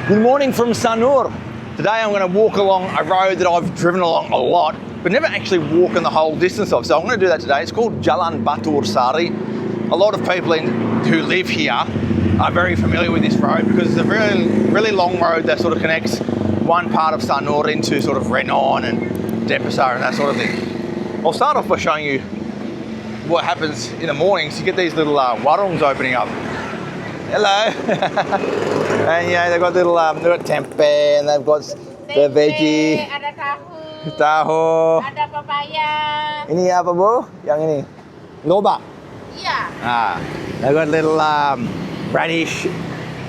Good morning from Sanur. Today I'm going to walk along a road that I've driven along a lot, but never actually walked the whole distance of. So I'm going to do that today. It's called Jalan Batur Sari. A lot of people who live here are very familiar with this road because it's a really long road that sort of connects one part of Sanur into sort of Renon and Desa and that sort of thing. I'll start off by showing you what happens in the mornings. You get these little warungs opening up. Hello. And yeah, they've got little they've got tempeh and they've got the veggie. Ada Tahu. ada papaya. Ini apa, Bu? Yang ini? Loba. Iya. They've got little radish,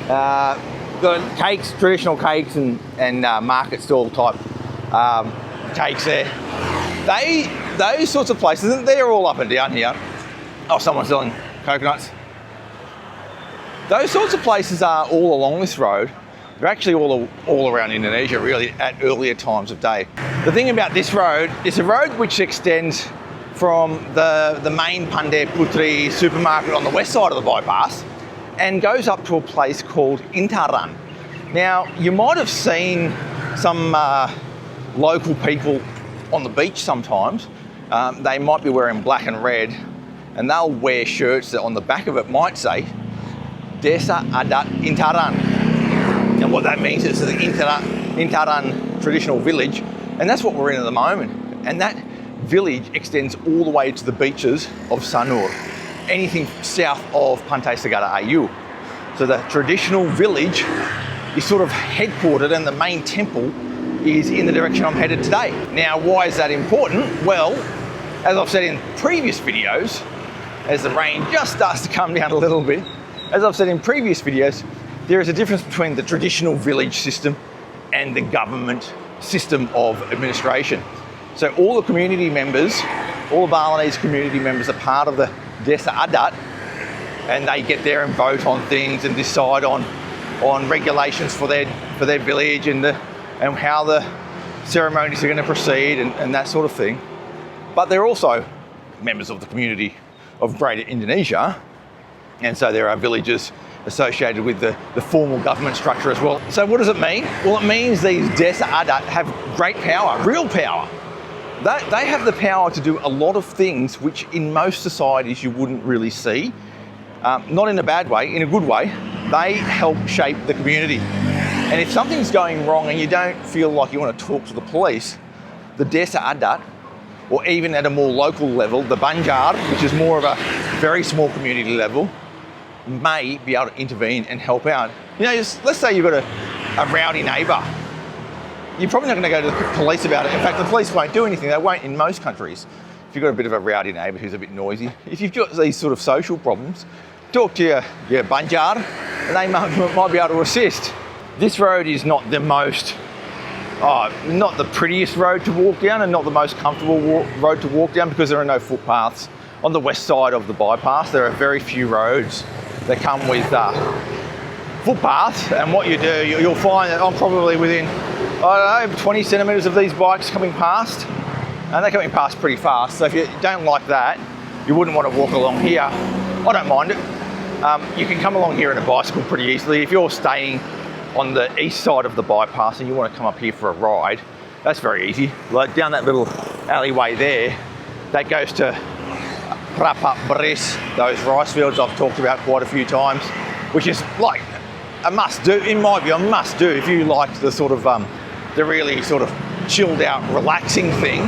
got cakes, traditional cakes and market stall type cakes there. Those sorts of places, they're all up and down here. Oh, someone's selling coconuts. Those sorts of places are all along this road. They're actually all around Indonesia, really, at earlier times of day. The thing about this road, it's a road which extends from the main Pandai Putri supermarket on the west side of the bypass and goes up to a place called Intaran. Now, you might have seen some local people on the beach sometimes. They might be wearing black and red, and they'll wear shirts that on the back of it might say Desa, adat, Intaran. And what that means is the Intaran traditional village, and that's what we're in at the moment. And that village extends all the way to the beaches of Sanur, anything south of Pantai Segara Ayu. So the traditional village is sort of headquartered, and the main temple is in the direction I'm headed today. Now, why is that important? Well, as I've said in previous videos, as the rain just starts to come down a little bit, as I've said in previous videos, there is a difference between the traditional village system and the government system of administration. So all the community members, all the Balinese community members are part of the Desa adat, and they get there and vote on things and decide on regulations for their village and how the ceremonies are going to proceed and that sort of thing. But they're also members of the community of Greater Indonesia, and so there are villages associated with the formal government structure as well. So what does it mean? Well, it means these Desa adat have great power, real power. They have the power to do a lot of things which in most societies you wouldn't really see. Not in a bad way, in a good way. They help shape the community. And if something's going wrong and you don't feel like you want to talk to the police, the Desa adat, or even at a more local level, the Banjar, which is more of a very small community level, may be able to intervene and help out. You know, let's say you've got a rowdy neighbour. You're probably not going to go to the police about it. In fact, the police won't do anything. They won't in most countries. If you've got a bit of a rowdy neighbour who's a bit noisy, if you've got these sort of social problems, talk to your Banjar and they might be able to assist. This road is not the not the prettiest road to walk down and not the most comfortable road to walk down because there are no footpaths. On the west side of the bypass, there are very few roads that come with footpaths, and what you do, you'll find that I'm probably within, I don't know, 20 centimetres of these bikes coming past, and they're coming past pretty fast. So if you don't like that, you wouldn't want to walk along here. I don't mind it. You can come along here in a bicycle pretty easily. If you're staying on the east side of the bypass and you want to come up here for a ride, that's very easy. Like down that little alleyway there, that goes to Rapat Beris, those rice fields I've talked about quite a few times, which is like a must do, in my view, a must do if you like the sort of, the really sort of chilled out, relaxing thing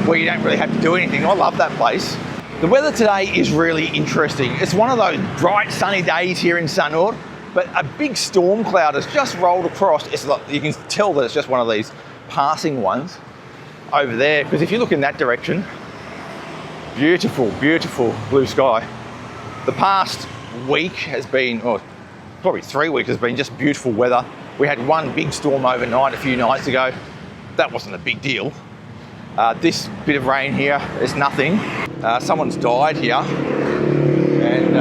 where you don't really have to do anything. I love that place. The weather today is really interesting. It's one of those bright sunny days here in Sanur, but a big storm cloud has just rolled across. It's like, you can tell that it's just one of these passing ones over there, because if you look in that direction, beautiful, beautiful blue sky. The past week has been, or probably 3 weeks has been just beautiful weather. We had one big storm overnight a few nights ago. That wasn't a big deal. This bit of rain here is nothing. Someone's died here, and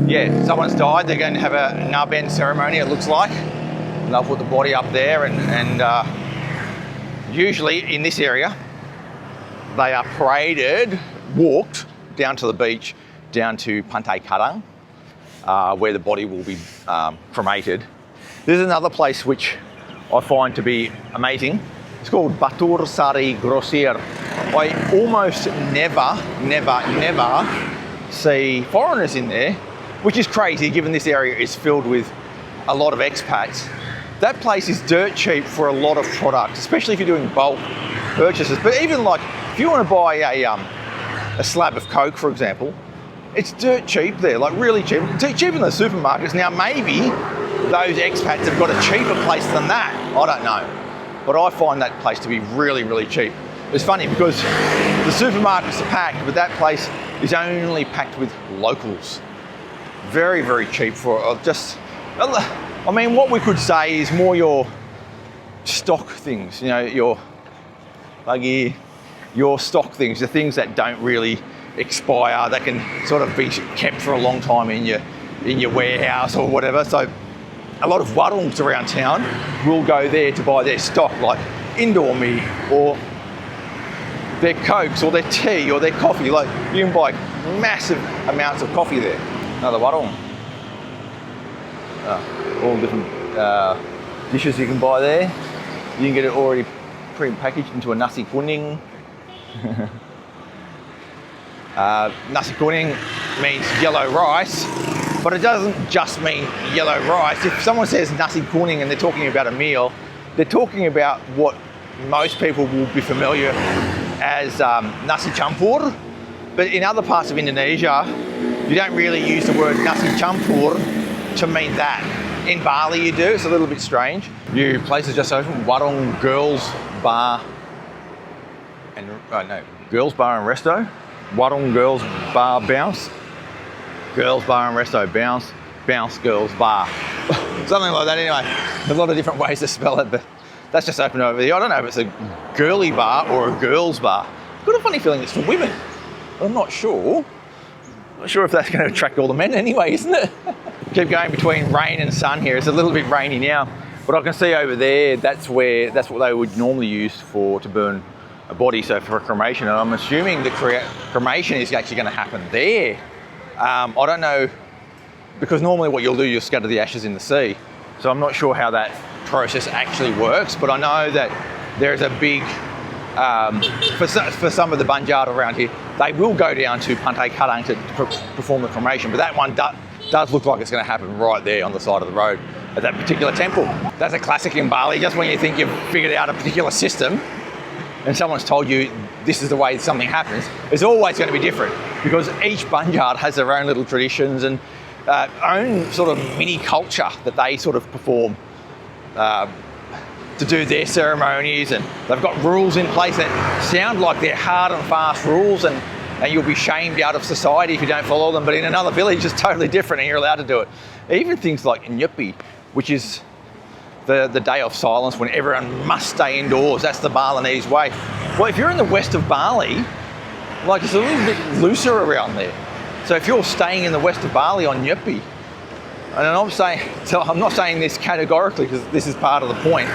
yeah, someone's died. They're going to have a Naben ceremony, it looks like, and they'll put the body up there, and usually in this area, they are paraded, walked down to the beach, down to Pantai Karang, where the body will be cremated. This is another place which I find to be amazing. It's called Batur Sari Grosir. I almost never see foreigners in there, which is crazy given this area is filled with a lot of expats. That place is dirt cheap for a lot of products, especially if you're doing bulk purchases. But even like if you want to buy a slab of Coke, for example, it's dirt cheap there, like really cheap. Cheaper than the supermarkets. Now maybe those expats have got a cheaper place than that. I don't know. But I find that place to be really, really cheap. It's funny because the supermarkets are packed, but that place is only packed with locals. Very, very cheap for just, I mean, what we could say is more your stock things, you know, your stock things, the things that don't really expire, that can sort of be kept for a long time in your warehouse or whatever. So a lot of warungs around town will go there to buy their stock, like indoor meat or their Cokes or their tea or their coffee. Like you can buy massive amounts of coffee there. Another warung. All different dishes you can buy there. You can get it already pre-packaged into a nasi kuning. Nasi kuning means yellow rice, but it doesn't just mean yellow rice. If someone says nasi kuning and they're talking about a meal, they're talking about what most people will be familiar as nasi campur. But in other parts of Indonesia, you don't really use the word nasi campur to mean that. In Bali you do, it's a little bit strange. New places just opened, Warung Girls Bar and, Girls Bar and Resto. Warung Girls Bar Bounce. Girls Bar and Resto Bounce. Bounce Girls Bar. Something like that anyway. There's a lot of different ways to spell it, but that's just open over there. I don't know if it's a girly bar or a girls bar. I've got a funny feeling it's for women. I'm not sure. Not sure if that's going to attract all the men anyway, isn't it? Keep going between rain and sun here. It's a little bit rainy now, but I can see over there, that's what they would normally use to burn a body, so for cremation. And I'm assuming the cremation is actually going to happen there. I don't know, because normally what you'll do, you'll scatter the ashes in the sea. So I'm not sure how that process actually works, but I know that there's a big, for some of the Banjar around here, they will go down to Pantai Karang to perform the cremation, but that one does look like it's going to happen right there on the side of the road at that particular temple. That's a classic in Bali, just when you think you've figured out a particular system and someone's told you this is the way something happens, it's always going to be different because each Banjar has their own little traditions and own sort of mini culture that they sort of perform to do their ceremonies, and they've got rules in place that sound like they're hard and fast rules and you'll be shamed out of society if you don't follow them, but in another village it's totally different and you're allowed to do it. Even things like Nyepi, which is the day of silence when everyone must stay indoors. That's the Balinese way. Well, if you're in the west of Bali, like it's a little bit looser around there. So if you're staying in the west of Bali on Nyepi, and I'm not saying this categorically because this is part of the point,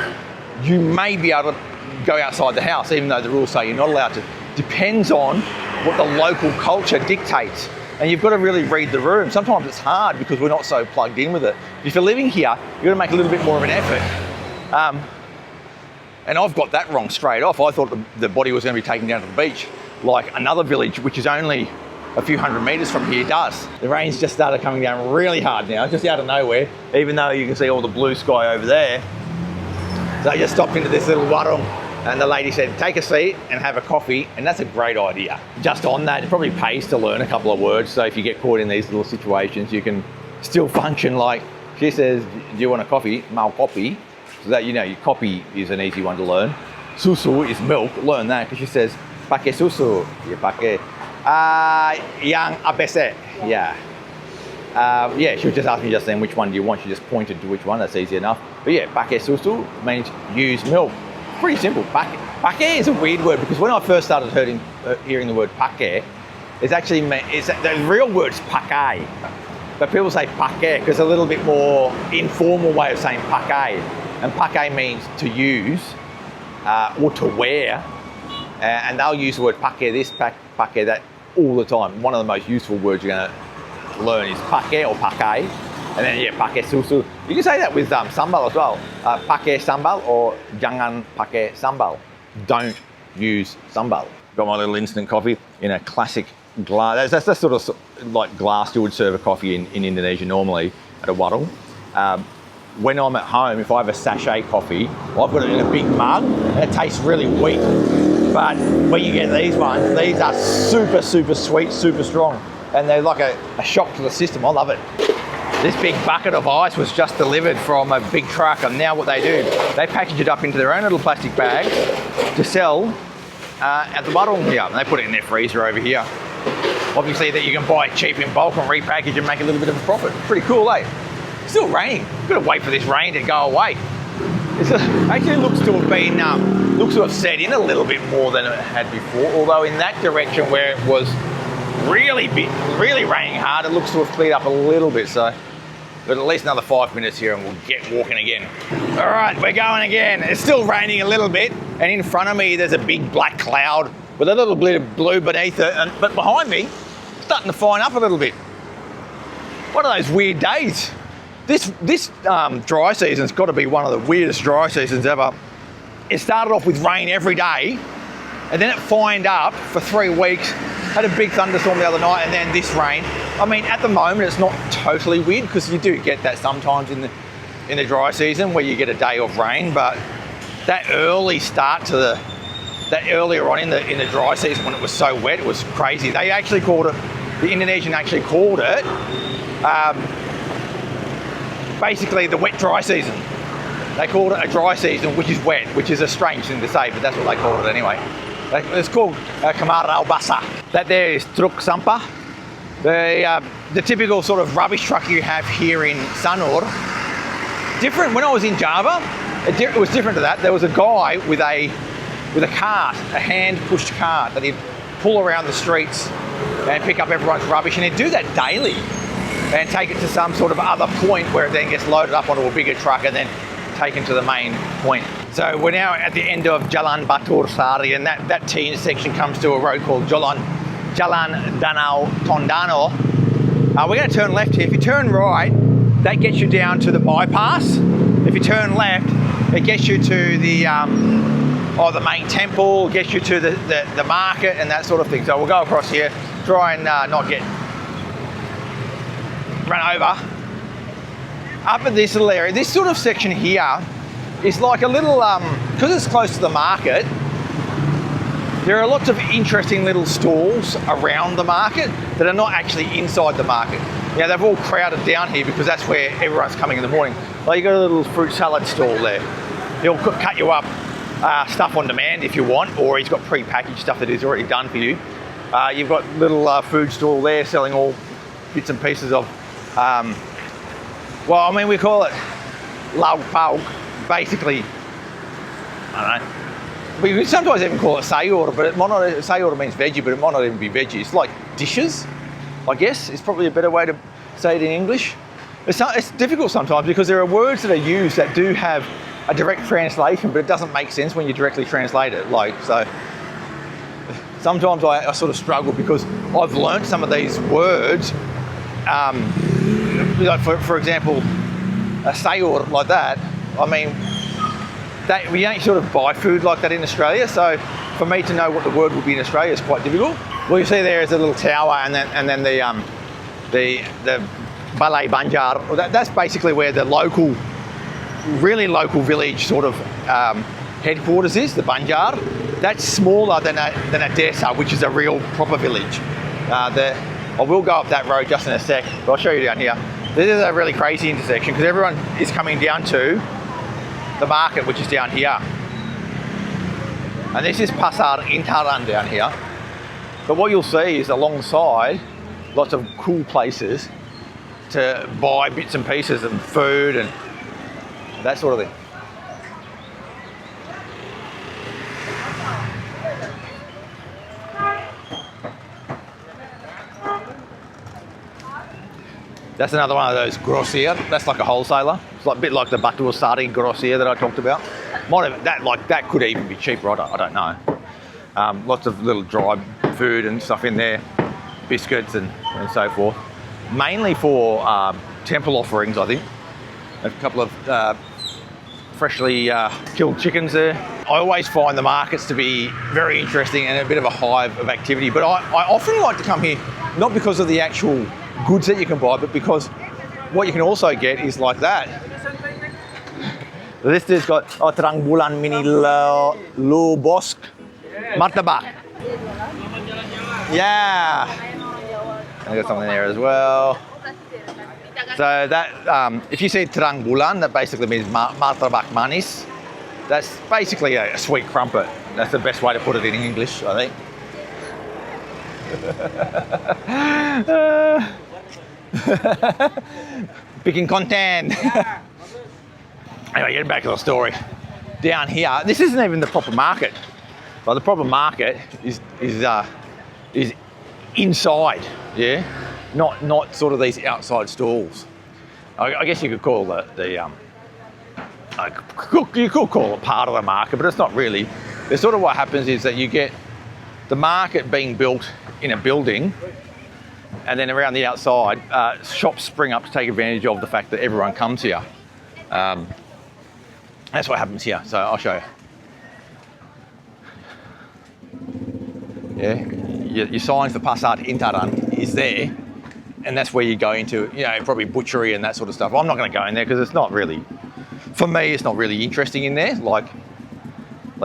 you may be able to go outside the house even though the rules say you're not allowed to. Depends on what the local culture dictates. And you've got to really read the room. Sometimes it's hard because we're not so plugged in with it. If you're living here, you've got to make a little bit more of an effort. And I've got that wrong straight off. I thought the body was going to be taken down to the beach, like another village, which is only a few hundred meters from here does. The rain's just started coming down really hard now, just out of nowhere, even though you can see all the blue sky over there. So I just stopped into this little warung and the lady said, take a seat and have a coffee, and that's a great idea. Just on that, it probably pays to learn a couple of words, so if you get caught in these little situations, you can still function like, she says, do you want a coffee? Mau kopi. So that, you know, your coffee is an easy one to learn. Susu is milk, learn that, because she says, pakai susu, you pakai. Yang apese, yeah. Yeah, she was just asking me just then which one do you want. She just pointed to which one, that's easy enough. But yeah, pakai susu means use milk. Pretty simple. Pakai is a weird word because when I first started hearing the word pakai, the real word's pakai. But people say pakai because it's a little bit more informal way of saying pakai. And pakai means to use or to wear. And they'll use the word pakai this, pakai that all the time. One of the most useful words you're going to learn is pakai or pakai. And then, yeah, pakai susu. You can say that with sambal as well. Pakai sambal or jangan pakai sambal. Don't use sambal. Got my little instant coffee in a classic glass. That's the sort of like glass you would serve a coffee in Indonesia normally at a warung. When I'm at home, if I have a sachet coffee, I've got it in a big mug and it tastes really weak. But when you get these ones, these are super, super sweet, super strong. And they're like a shock to the system. I love it. This big bucket of ice was just delivered from a big truck, and now what they do, they package it up into their own little plastic bags to sell at the warung here. And they put it in their freezer over here. Obviously that you can buy it cheap in bulk and repackage and make a little bit of a profit. Pretty cool, eh? It's still raining. We've got to wait for this rain to go away. Actually looks to have been, looks to have set in a little bit more than it had before, although in that direction where it was really raining hard, it looks to have cleared up a little bit. So but at least another 5 minutes here and we'll get walking again. All right, we're going again. It's still raining a little bit, and in front of me there's a big black cloud with a little bit of blue beneath it, but behind me it's starting to fine up a little bit. One of those weird days. This dry season's got to be one of the weirdest dry seasons ever. It started off with rain every day, and then it fined up for 3 weeks. Had a big thunderstorm the other night, and then this rain. I mean, at the moment it's not totally weird because you do get that sometimes in the dry season where you get a day of rain, but that early start to that earlier on in the dry season when it was so wet, it was crazy. They actually called it, the Indonesian actually called it. Basically the wet dry season. They called it a dry season, which is wet, which is a strange thing to say, but that's what they called it anyway. It's called kemarau basah. That there is truk sampah. The typical sort of rubbish truck you have here in Sanur. Different, when I was in Java, it was different to that. There was a guy with a cart, a hand-pushed cart that he'd pull around the streets and pick up everyone's rubbish, and he'd do that daily and take it to some sort of other point where it then gets loaded up onto a bigger truck and then taken to the main point. So we're now at the end of Jalan Batur Sari, and that T intersection comes to a road called Jalan Danau Tondano. We're going to turn left here. If you turn right, that gets you down to the bypass. If you turn left, it gets you to the main temple, gets you to the market and that sort of thing. So we'll go across here, try and not get run over. Up at this little area, this sort of section here is like a little, because it's close to the market, there are lots of interesting little stalls around the market that are not actually inside the market. Yeah, they've all crowded down here because that's where everyone's coming in the morning. Like you've got a little fruit salad stall there. He'll cut you up stuff on demand if you want, or he's got pre-packaged stuff that he's already done for you. You've got little food stall there selling all bits and pieces of, well, I mean, we call it lauk pauk, basically, I don't know. We sometimes even call it sayur, but it might not, sayur means veggie, but it might not even be veggie. It's like dishes, I guess, is probably a better way to say it in English. It's difficult sometimes because there are words that are used that do have a direct translation, but it doesn't make sense when you directly translate it. Like, so sometimes I sort of struggle because I've learnt some of these words. Like for example, a sayur like that, I mean, we don't sort of buy food like that in Australia, so for me to know what the word would be in Australia is quite difficult. Well, you see there is a little tower, and then the Balai Banjar. That's basically where the really local village sort of headquarters is, the Banjar. That's smaller than a Desa, which is a real proper village. I will go up that road just in a sec, but I'll show you down here. This is a really crazy intersection because everyone is coming down to the market, which is down here. And this is Pasar Intaran down here. But what you'll see is alongside lots of cool places to buy bits and pieces and food and that sort of thing. That's another one of those grossier. That's like a wholesaler. It's like a bit like the Batur Sari grossier that I talked about. That could even be cheaper. I don't know. Lots of little dry food and stuff in there, biscuits and so forth. Mainly for temple offerings, I think. A couple of freshly killed chickens there. I always find the markets to be very interesting and a bit of a hive of activity, but I often like to come here, not because of the actual goods that you can buy, but because what you can also get is like that. This has got terang bulan mini lo bosk martabak. Yeah. I got something there as well. So that, if you see terang bulan, that basically means martabak manis. That's basically a sweet crumpet. That's the best way to put it in English, I think. Picking content. Anyway, getting back to the story. Down here, this isn't even the proper market. But the proper market is inside, yeah, not sort of these outside stalls. I guess you could call you could call it part of the market, but it's not really. It's sort of what happens is that you get the market being built in a building, and then around the outside, shops spring up to take advantage of the fact that everyone comes here. That's what happens here. So I'll show you. Yeah, your signs for Pasar Intaran is there, and that's where you go into, probably butchery and that sort of stuff. I'm not going to go in there because it's not really, for me, it's not really interesting in there. Like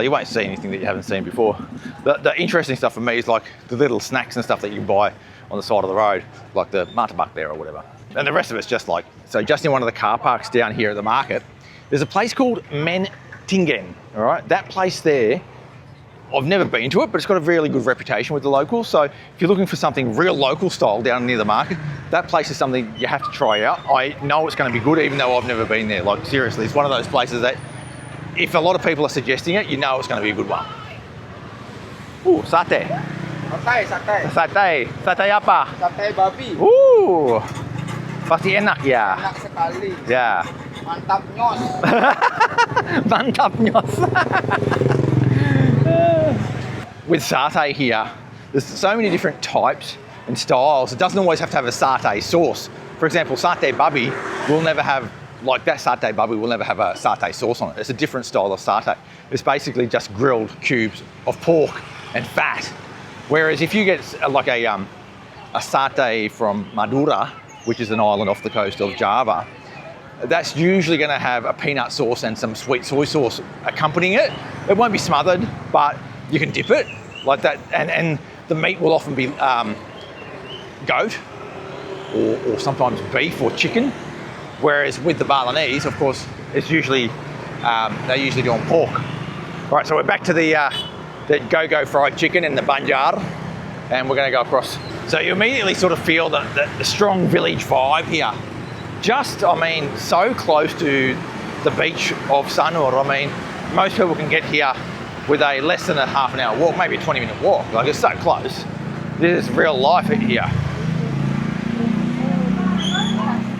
you won't see anything that you haven't seen before. The interesting stuff for me is like the little snacks and stuff that you can buy on the side of the road, like the martabak there or whatever. And the rest of it's just like, so just in one of the car parks down here at the market, there's a place called Mentingen, all right? That place there, I've never been to it, but it's got a really good reputation with the locals. So if you're looking for something real local style down near the market, that place is something you have to try out. I know it's going to be good, even though I've never been there. Like seriously, it's one of those places that if a lot of people are suggesting it, you know it's going to be a good one. Ooh, sate. Sate apa? Sate babi. Ooh, pasti enak ya. Enak sekali. Yeah. Mantap nyos. Mantap nyos. With satay here, there's so many different types and styles. It doesn't always have to have a satay sauce. For example, satay babi will never have, like that satay babi will never have a satay sauce on it. It's a different style of satay. It's basically just grilled cubes of pork and fat. Whereas if you get like a satay from Madura, which is an island off the coast of Java, that's usually going to have a peanut sauce and some sweet soy sauce accompanying it. It won't be smothered, but you can dip it like that. And the meat will often be goat or sometimes beef or chicken. Whereas with the Balinese, of course, it's usually, they usually do on pork. Right, so we're back to the go-go fried chicken in the Banjar, and we're going to go across. So you immediately sort of feel the strong village vibe here. Just, so close to the beach of Sanur. Most people can get here with a less than a half an hour walk, maybe a 20-minute walk. Like, it's so close. This is real life here.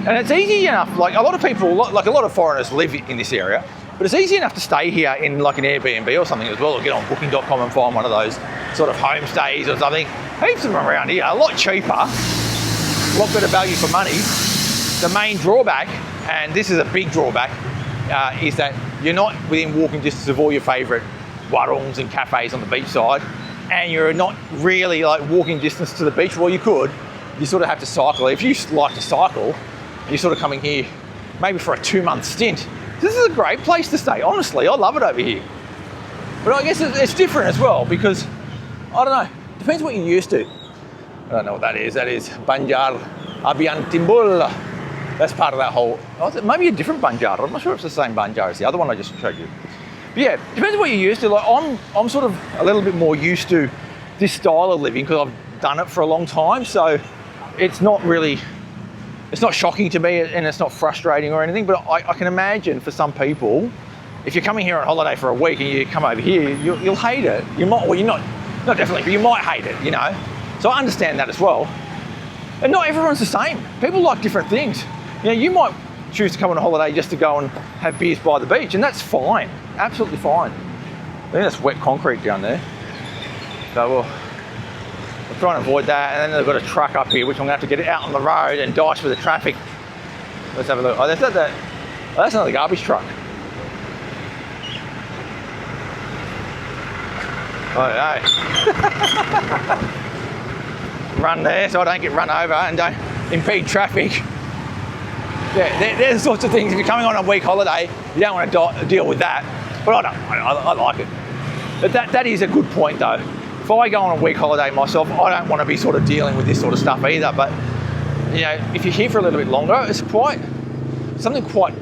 And it's easy enough, like a lot of people, like a lot of foreigners live in this area, but it's easy enough to stay here in like an Airbnb or something as well, or get on booking.com and find one of those sort of homestays or something. Heaps of them around here, a lot cheaper, a lot better value for money. The main drawback, and this is a big drawback, is that you're not within walking distance of all your favourite warungs and cafes on the beachside, and you're not really like walking distance to the beach. Well, you could. You sort of have to cycle. If you like to cycle, you're sort of coming here maybe for a 2-month stint. This is a great place to stay, honestly. I love it over here. But I guess it's different as well because, I don't know, depends what you're used to. I don't know what that is. That is Banjar Abian Timbul. That's part of that whole, maybe a different Banjar. I'm not sure if it's the same Banjar as the other one I just showed you. But yeah, depends what you're used to. Like I'm sort of a little bit more used to this style of living because I've done it for a long time. So it's not shocking to me and it's not frustrating or anything, but I can imagine for some people, if you're coming here on holiday for a week and you come over here, you'll hate it. You might, well, you're not definitely, but you might hate it, you know? So I understand that as well. And not everyone's the same. People like different things. You might choose to come on a holiday just to go and have beers by the beach, and that's fine, absolutely fine. I think that's wet concrete down there. So we'll try and avoid that, and then they've got a truck up here, which I'm gonna have to get out on the road and dice with the traffic Let's have a look. Oh, that's not the. Oh, that's not the garbage truck. Oh no. Run there so I don't get run over and don't impede traffic. Yeah, there's the sorts of things. If you're coming on a week holiday, you don't want to deal with that. But I don't. I like it. But that is a good point though. If I go on a week holiday myself, I don't want to be sort of dealing with this sort of stuff either. But you know, if you're here for a little bit longer, it's something quite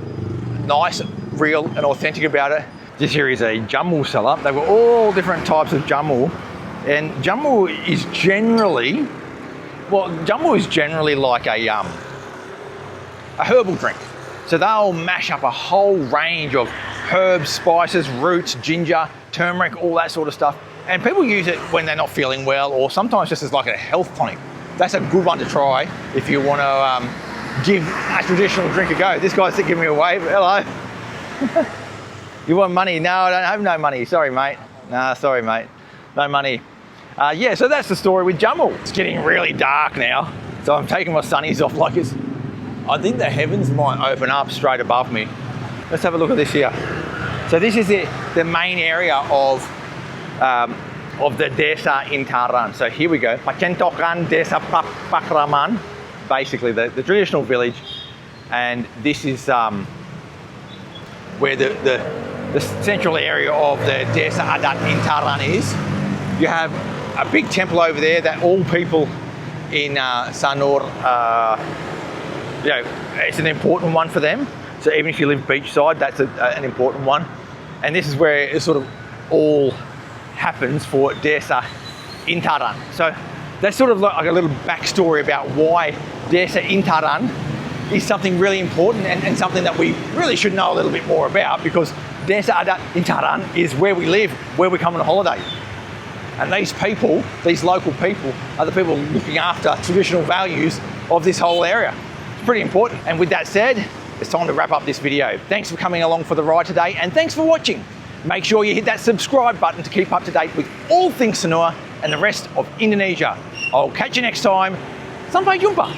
nice, real and authentic about it. This here is a Jamu seller. They've got all different types of Jamu. And Jamu is generally like a herbal drink. So they'll mash up a whole range of herbs, spices, roots, ginger, turmeric, all that sort of stuff. And people use it when they're not feeling well, or sometimes just as like a health tonic. That's a good one to try if you want to give a traditional drink a go. This guy's giving me a wave. Hello. You want money? No, I don't have no money. Sorry, mate. Nah, sorry, mate. No money. Yeah, so that's the story with Jamu. It's getting really dark now, so I'm taking my sunnies off like it's... I think the heavens might open up straight above me. Let's have a look at this here. So this is the main area of the Desa in Taran. So here we go. Pacentokan Desa Pakraman, basically the traditional village. And this is where the central area of the Desa adat in Taran is. You have a big temple over there that all people in Sanur, you know, it's an important one for them. So even if you live beachside, that's an important one. And this is where it sort of all happens for Desa in Taran. So that's sort of like a little backstory about why Desa in Taran is something really important and something that we really should know a little bit more about, because Desa adat in Taran is where we live, where we come on holiday. And these people, these local people, are the people looking after traditional values of this whole area. It's pretty important. And with that said, it's time to wrap up this video. Thanks for coming along for the ride today, and thanks for watching. Make sure you hit that subscribe button to keep up to date with all things Sanur and the rest of Indonesia. I'll catch you next time. Sampai jumpa.